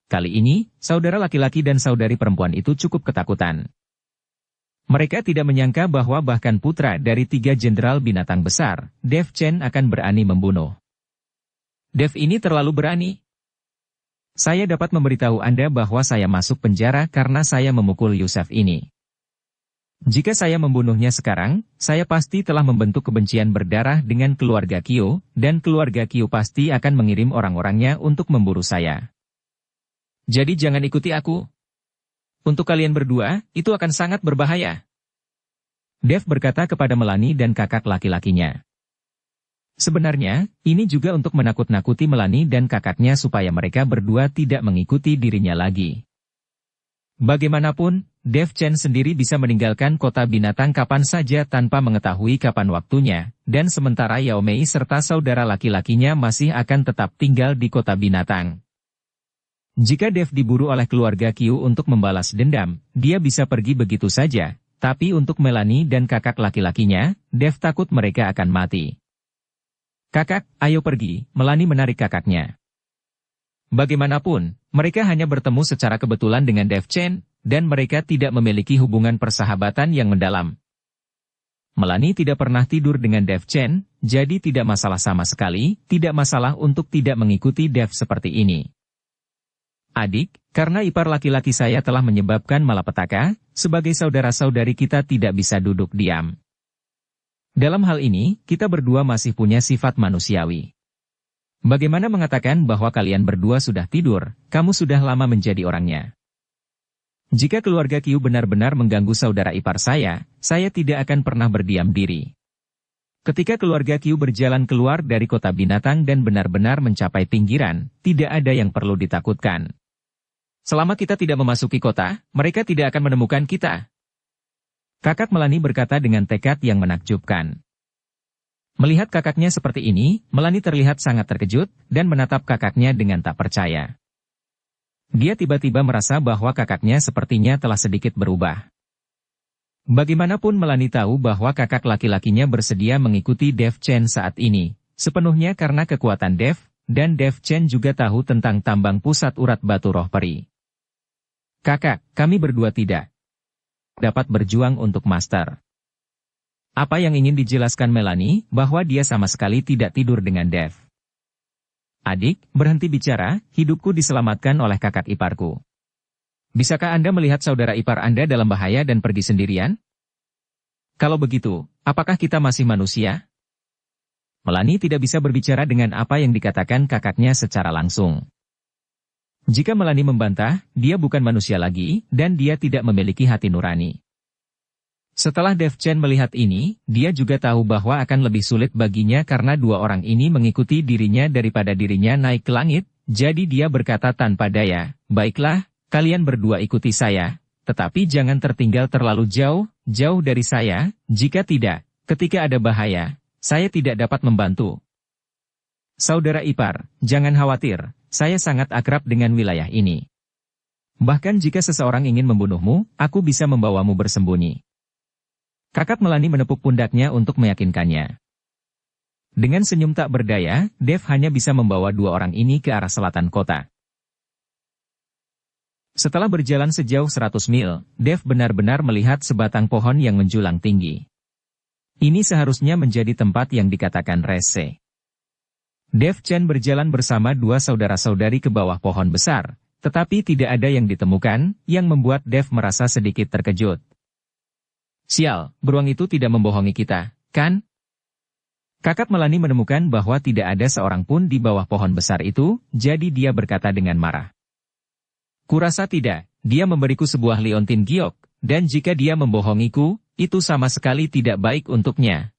Kali ini, saudara laki-laki dan saudari perempuan itu cukup ketakutan. Mereka tidak menyangka bahwa bahkan putra dari 3 jenderal binatang besar, Dev Chen akan berani membunuh. Dev ini terlalu berani. Saya dapat memberitahu Anda bahwa saya masuk penjara karena saya memukul Yusef ini. Jika saya membunuhnya sekarang, saya pasti telah membentuk kebencian berdarah dengan keluarga Qiu, dan keluarga Qiu pasti akan mengirim orang-orangnya untuk memburu saya. Jadi jangan ikuti aku. Untuk kalian berdua, itu akan sangat berbahaya. Dev berkata kepada Melani dan kakak laki-lakinya. Sebenarnya, ini juga untuk menakut-nakuti Melani dan kakaknya supaya mereka berdua tidak mengikuti dirinya lagi. Bagaimanapun, Dev Chen sendiri bisa meninggalkan kota binatang kapan saja tanpa mengetahui kapan waktunya, dan sementara Yao Mei serta saudara laki-lakinya masih akan tetap tinggal di kota binatang. Jika Dev diburu oleh keluarga Qiu untuk membalas dendam, dia bisa pergi begitu saja, tapi untuk Melani dan kakak laki-lakinya, Dev takut mereka akan mati. Kakak, ayo pergi, Melani menarik kakaknya. Bagaimanapun, mereka hanya bertemu secara kebetulan dengan Dev Chen, dan mereka tidak memiliki hubungan persahabatan yang mendalam. Melani tidak pernah tidur dengan Dev Chen, jadi tidak masalah sama sekali, tidak masalah untuk tidak mengikuti Dev seperti ini. Adik, karena ipar laki-laki saya telah menyebabkan malapetaka, sebagai saudara-saudari kita tidak bisa duduk diam. Dalam hal ini, kita berdua masih punya sifat manusiawi. Bagaimana mengatakan bahwa kalian berdua sudah tidur, kamu sudah lama menjadi orangnya. Jika keluarga Qiu benar-benar mengganggu saudara ipar saya tidak akan pernah berdiam diri. Ketika keluarga Qiu berjalan keluar dari kota binatang dan benar-benar mencapai pinggiran, tidak ada yang perlu ditakutkan. Selama kita tidak memasuki kota, mereka tidak akan menemukan kita. Kakak Melani berkata dengan tekad yang menakjubkan. Melihat kakaknya seperti ini, Melani terlihat sangat terkejut, dan menatap kakaknya dengan tak percaya. Dia tiba-tiba merasa bahwa kakaknya sepertinya telah sedikit berubah. Bagaimanapun Melani tahu bahwa kakak laki-lakinya bersedia mengikuti Dev Chen saat ini, sepenuhnya karena kekuatan Dev, dan Dev Chen juga tahu tentang tambang pusat urat batu roh peri. Kakak, kami berdua tidak dapat berjuang untuk Master. Apa yang ingin dijelaskan Melani, bahwa dia sama sekali tidak tidur dengan Dev. Adik, berhenti bicara, hidupku diselamatkan oleh kakak iparku. Bisakah Anda melihat saudara ipar Anda dalam bahaya dan pergi sendirian? Kalau begitu, apakah kita masih manusia? Melani tidak bisa berbicara dengan apa yang dikatakan kakaknya secara langsung. Jika Melani membantah, dia bukan manusia lagi, dan dia tidak memiliki hati nurani. Setelah Dev Chen melihat ini, dia juga tahu bahwa akan lebih sulit baginya karena dua orang ini mengikuti dirinya daripada dirinya naik ke langit, jadi dia berkata tanpa daya, baiklah, kalian berdua ikuti saya, tetapi jangan tertinggal terlalu jauh, jauh dari saya, jika tidak, ketika ada bahaya, saya tidak dapat membantu. Saudara ipar, jangan khawatir. Saya sangat akrab dengan wilayah ini. Bahkan jika seseorang ingin membunuhmu, aku bisa membawamu bersembunyi. Kakak Melani menepuk pundaknya untuk meyakinkannya. Dengan senyum tak berdaya, Dev hanya bisa membawa dua orang ini ke arah selatan kota. Setelah berjalan sejauh 100 mil, Dev benar-benar melihat sebatang pohon yang menjulang tinggi. Ini seharusnya menjadi tempat yang dikatakan rese. Dev Chen berjalan bersama dua saudara-saudari ke bawah pohon besar, tetapi tidak ada yang ditemukan, yang membuat Dev merasa sedikit terkejut. Sial, beruang itu tidak membohongi kita, kan? Kakak Melani menemukan bahwa tidak ada seorang pun di bawah pohon besar itu, jadi dia berkata dengan marah. Kurasa tidak, dia memberiku sebuah liontin giok, dan jika dia membohongiku, itu sama sekali tidak baik untuknya.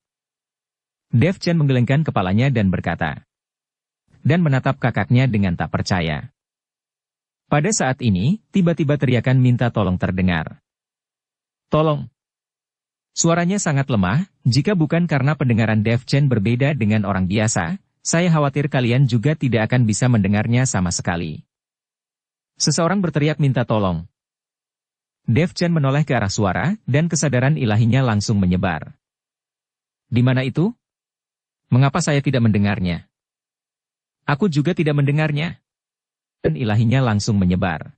Dev Chen menggelengkan kepalanya dan berkata. Dan menatap kakaknya dengan tak percaya. Pada saat ini, tiba-tiba teriakan minta tolong terdengar. Tolong! Suaranya sangat lemah, jika bukan karena pendengaran Dev Chen berbeda dengan orang biasa, saya khawatir kalian juga tidak akan bisa mendengarnya sama sekali. Seseorang berteriak minta tolong. Dev Chen menoleh ke arah suara, dan kesadaran ilahinya langsung menyebar. Di mana itu? Mengapa saya tidak mendengarnya? Aku juga tidak mendengarnya. Dan ilahinya langsung menyebar.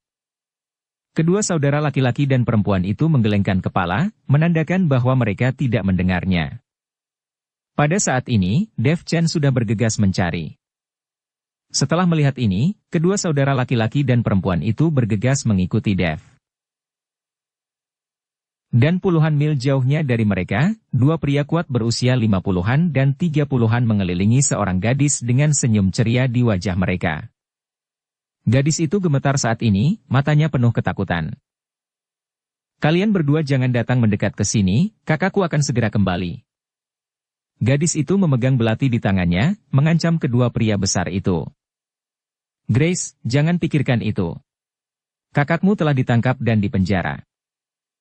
Kedua saudara laki-laki dan perempuan itu menggelengkan kepala, menandakan bahwa mereka tidak mendengarnya. Pada saat ini, Dev Chen sudah bergegas mencari. Setelah melihat ini, kedua saudara laki-laki dan perempuan itu bergegas mengikuti Dev. Dan puluhan mil jauhnya dari mereka, dua pria kuat berusia 50-an dan 30-an mengelilingi seorang gadis dengan senyum ceria di wajah mereka. Gadis itu gemetar saat ini, matanya penuh ketakutan. Kalian berdua jangan datang mendekat ke sini, kakakku akan segera kembali. Gadis itu memegang belati di tangannya, mengancam kedua pria besar itu. Grace, jangan pikirkan itu. Kakakmu telah ditangkap dan dipenjara.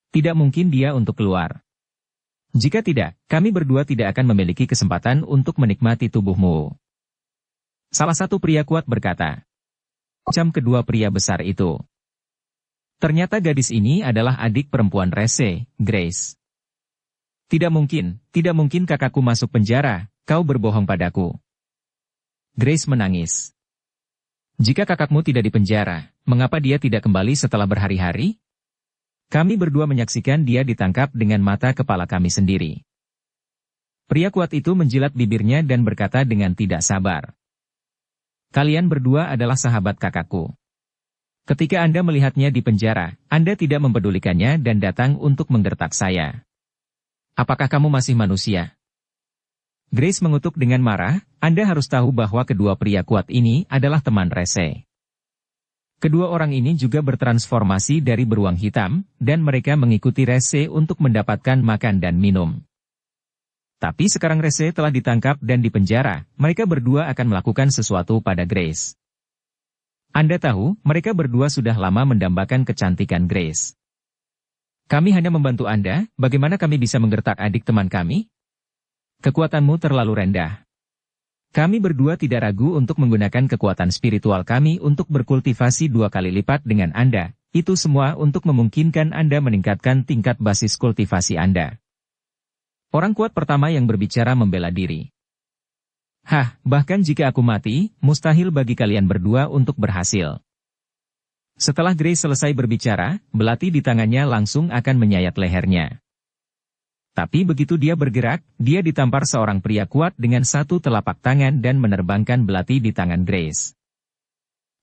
Tidak mungkin dia untuk keluar. Jika tidak, kami berdua tidak akan memiliki kesempatan untuk menikmati tubuhmu. Salah satu pria kuat berkata. Ancam kedua pria besar itu. Ternyata gadis ini adalah adik perempuan Rese, Grace. Tidak mungkin kakakku masuk penjara, kau berbohong padaku. Grace menangis. Jika kakakmu tidak dipenjara, mengapa dia tidak kembali setelah berhari-hari? Kami berdua menyaksikan dia ditangkap dengan mata kepala kami sendiri. Pria kuat itu menjilat bibirnya dan berkata dengan tidak sabar. Kalian berdua adalah sahabat kakakku. Ketika Anda melihatnya di penjara, Anda tidak mempedulikannya dan datang untuk menggertak saya. Apakah kamu masih manusia? Grace mengutuk dengan marah, Anda harus tahu bahwa kedua pria kuat ini adalah teman Rese. Kedua orang ini juga bertransformasi dari beruang hitam, dan mereka mengikuti Rese untuk mendapatkan makan dan minum. Tapi sekarang Rese telah ditangkap dan dipenjara, mereka berdua akan melakukan sesuatu pada Grace. Anda tahu, mereka berdua sudah lama mendambakan kecantikan Grace. Kami hanya membantu Anda, bagaimana kami bisa menggertak adik teman kami? Kekuatanmu terlalu rendah. Kami berdua tidak ragu untuk menggunakan kekuatan spiritual kami untuk berkultivasi 2 kali lipat dengan Anda, itu semua untuk memungkinkan Anda meningkatkan tingkat basis kultivasi Anda. Orang kuat pertama yang berbicara membela diri. Bahkan jika aku mati, mustahil bagi kalian berdua untuk berhasil. Setelah Grace selesai berbicara, belati di tangannya langsung akan menyayat lehernya. Tapi begitu dia bergerak, dia ditampar seorang pria kuat dengan satu telapak tangan dan menerbangkan belati di tangan Grace.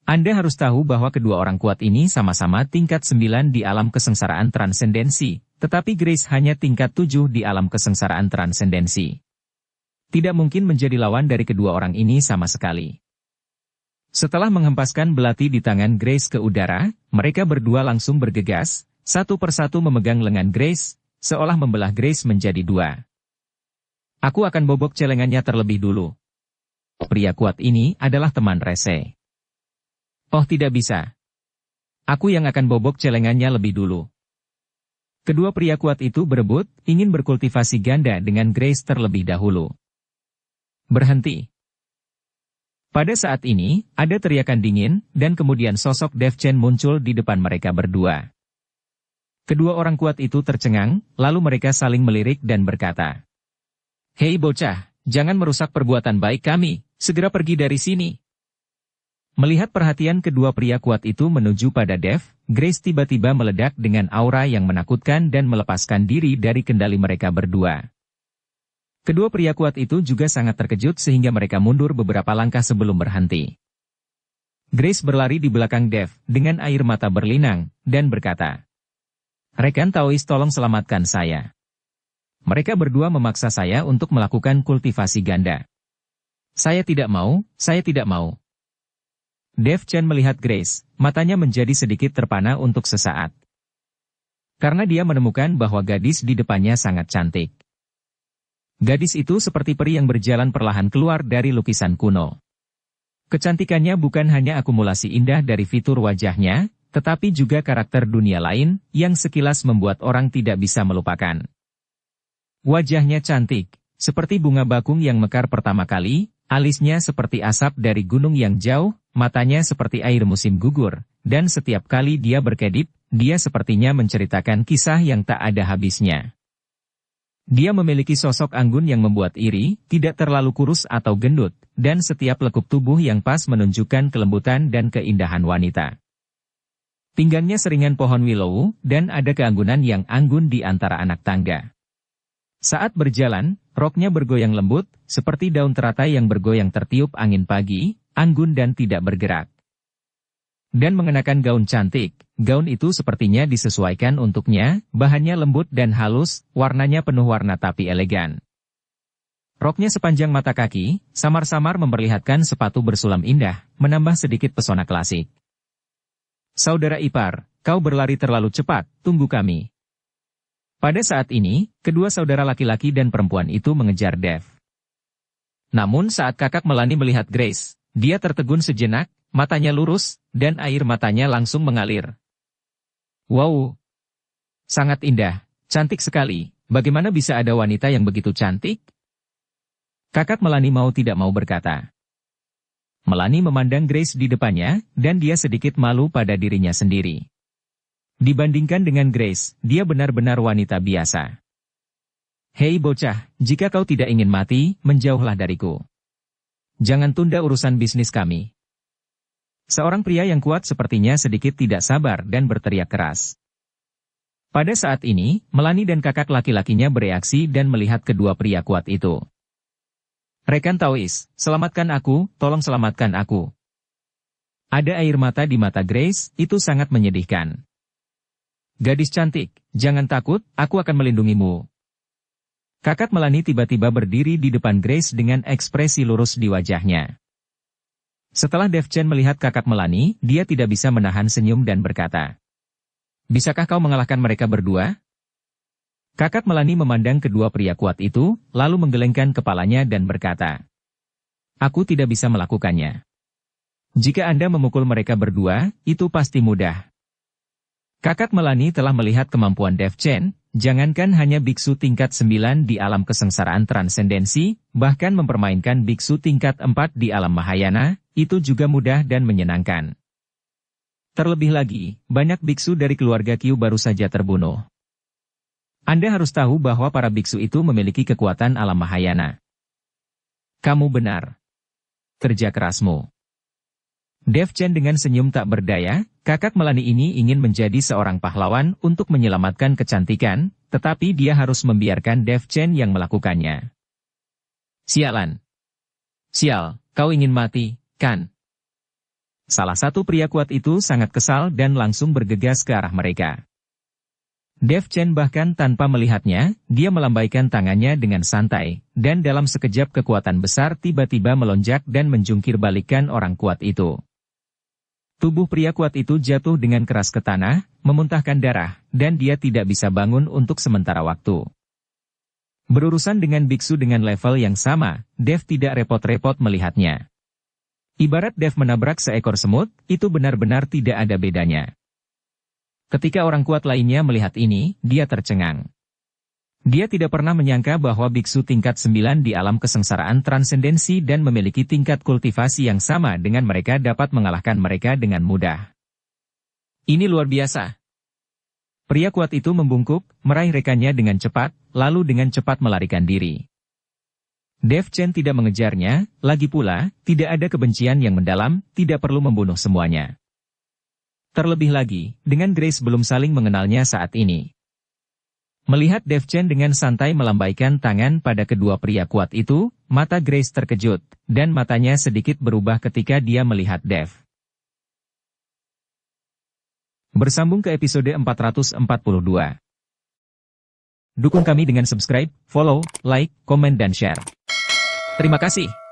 Anda harus tahu bahwa kedua orang kuat ini sama-sama tingkat 9 di alam kesengsaraan transendensi, tetapi Grace hanya tingkat 7 di alam kesengsaraan transendensi. Tidak mungkin menjadi lawan dari kedua orang ini sama sekali. Setelah menghempaskan belati di tangan Grace ke udara, mereka berdua langsung bergegas, satu persatu memegang lengan Grace, seolah membelah Grace menjadi 2. Aku akan bobok celengannya terlebih dulu. Pria kuat ini adalah teman Rese. Oh tidak bisa. Aku yang akan bobok celengannya lebih dulu. Kedua pria kuat itu berebut, ingin berkultivasi ganda dengan Grace terlebih dahulu. Berhenti. Pada saat ini, ada teriakan dingin, dan kemudian sosok Dev Chen muncul di depan mereka berdua. Kedua orang kuat itu tercengang, lalu mereka saling melirik dan berkata, "Hei bocah, jangan merusak perbuatan baik kami, segera pergi dari sini." Melihat perhatian kedua pria kuat itu menuju pada Dev, Grace tiba-tiba meledak dengan aura yang menakutkan dan melepaskan diri dari kendali mereka berdua. Kedua pria kuat itu juga sangat terkejut sehingga mereka mundur beberapa langkah sebelum berhenti. Grace berlari di belakang Dev, dengan air mata berlinang, dan berkata, "Rekan Taois tolong selamatkan saya." Mereka berdua memaksa saya untuk melakukan kultivasi ganda. Saya tidak mau, saya tidak mau. Dev Chen melihat Grace, matanya menjadi sedikit terpana untuk sesaat. Karena dia menemukan bahwa gadis di depannya sangat cantik. Gadis itu seperti peri yang berjalan perlahan keluar dari lukisan kuno. Kecantikannya bukan hanya akumulasi indah dari fitur wajahnya, tetapi juga karakter dunia lain, yang sekilas membuat orang tidak bisa melupakan. Wajahnya cantik, seperti bunga bakung yang mekar pertama kali, alisnya seperti asap dari gunung yang jauh, matanya seperti air musim gugur, dan setiap kali dia berkedip, dia sepertinya menceritakan kisah yang tak ada habisnya. Dia memiliki sosok anggun yang membuat iri, tidak terlalu kurus atau gendut, dan setiap lekuk tubuh yang pas menunjukkan kelembutan dan keindahan wanita. Pinggangnya seringan pohon willow, dan ada keanggunan yang anggun di antara anak tangga. Saat berjalan, roknya bergoyang lembut, seperti daun teratai yang bergoyang tertiup angin pagi, anggun dan tidak bergerak. Dan mengenakan gaun cantik, gaun itu sepertinya disesuaikan untuknya, bahannya lembut dan halus, warnanya penuh warna tapi elegan. Roknya sepanjang mata kaki, samar-samar memperlihatkan sepatu bersulam indah, menambah sedikit pesona klasik. Saudara ipar, kau berlari terlalu cepat, tunggu kami. Pada saat ini, kedua saudara laki-laki dan perempuan itu mengejar Dev. Namun saat kakak Melanie melihat Grace, dia tertegun sejenak, matanya lurus, dan air matanya langsung mengalir. Wow! Sangat indah, cantik sekali, bagaimana bisa ada wanita yang begitu cantik? Kakak Melanie mau tidak mau berkata. Melanie memandang Grace di depannya, dan dia sedikit malu pada dirinya sendiri. Dibandingkan dengan Grace, dia benar-benar wanita biasa. Hei bocah, jika kau tidak ingin mati, menjauhlah dariku. Jangan tunda urusan bisnis kami. Seorang pria yang kuat sepertinya sedikit tidak sabar dan berteriak keras. Pada saat ini, Melanie dan kakak laki-lakinya bereaksi dan melihat kedua pria kuat itu. Rekan Taois, selamatkan aku, tolong selamatkan aku. Ada air mata di mata Grace, itu sangat menyedihkan. Gadis cantik, jangan takut, aku akan melindungimu. Kakak Melanie tiba-tiba berdiri di depan Grace dengan ekspresi lurus di wajahnya. Setelah Dev Chen melihat kakak Melanie, dia tidak bisa menahan senyum dan berkata, "Bisakah kau mengalahkan mereka berdua?" Kakak Melanie memandang kedua pria kuat itu, lalu menggelengkan kepalanya dan berkata, "Aku tidak bisa melakukannya. Jika Anda memukul mereka berdua, itu pasti mudah." Kakak Melanie telah melihat kemampuan Dev Chen, jangankan hanya biksu tingkat 9 di alam kesengsaraan transendensi, bahkan mempermainkan biksu tingkat 4 di alam Mahayana, itu juga mudah dan menyenangkan. Terlebih lagi, banyak biksu dari keluarga Qiu baru saja terbunuh. Anda harus tahu bahwa para biksu itu memiliki kekuatan alam Mahayana. Kamu benar. Kerja kerasmu. Dev Chen dengan senyum tak berdaya, kakak Melanie ini ingin menjadi seorang pahlawan untuk menyelamatkan kecantikan, tetapi dia harus membiarkan Dev Chen yang melakukannya. Sialan. Sial, kau ingin mati, kan? Salah satu pria kuat itu sangat kesal dan langsung bergegas ke arah mereka. Dev Chen bahkan tanpa melihatnya, dia melambaikan tangannya dengan santai, dan dalam sekejap kekuatan besar tiba-tiba melonjak dan menjungkir balikan orang kuat itu. Tubuh pria kuat itu jatuh dengan keras ke tanah, memuntahkan darah, dan dia tidak bisa bangun untuk sementara waktu. Berurusan dengan biksu dengan level yang sama, Dev tidak repot-repot melihatnya. Ibarat Dev menabrak seekor semut, itu benar-benar tidak ada bedanya. Ketika orang kuat lainnya melihat ini, dia tercengang. Dia tidak pernah menyangka bahwa biksu tingkat 9 di alam kesengsaraan transendensi dan memiliki tingkat kultivasi yang sama dengan mereka dapat mengalahkan mereka dengan mudah. Ini luar biasa. Pria kuat itu membungkuk, meraih rekannya dengan cepat, lalu dengan cepat melarikan diri. Dev Chen tidak mengejarnya, lagi pula, tidak ada kebencian yang mendalam, tidak perlu membunuh semuanya. Terlebih lagi, dengan Grace belum saling mengenalnya saat ini. Melihat Dev Chen dengan santai melambaikan tangan pada kedua pria kuat itu, mata Grace terkejut, dan matanya sedikit berubah ketika dia melihat Dev. Bersambung ke episode 442. Dukung kami dengan subscribe, follow, like, komen dan share. Terima kasih.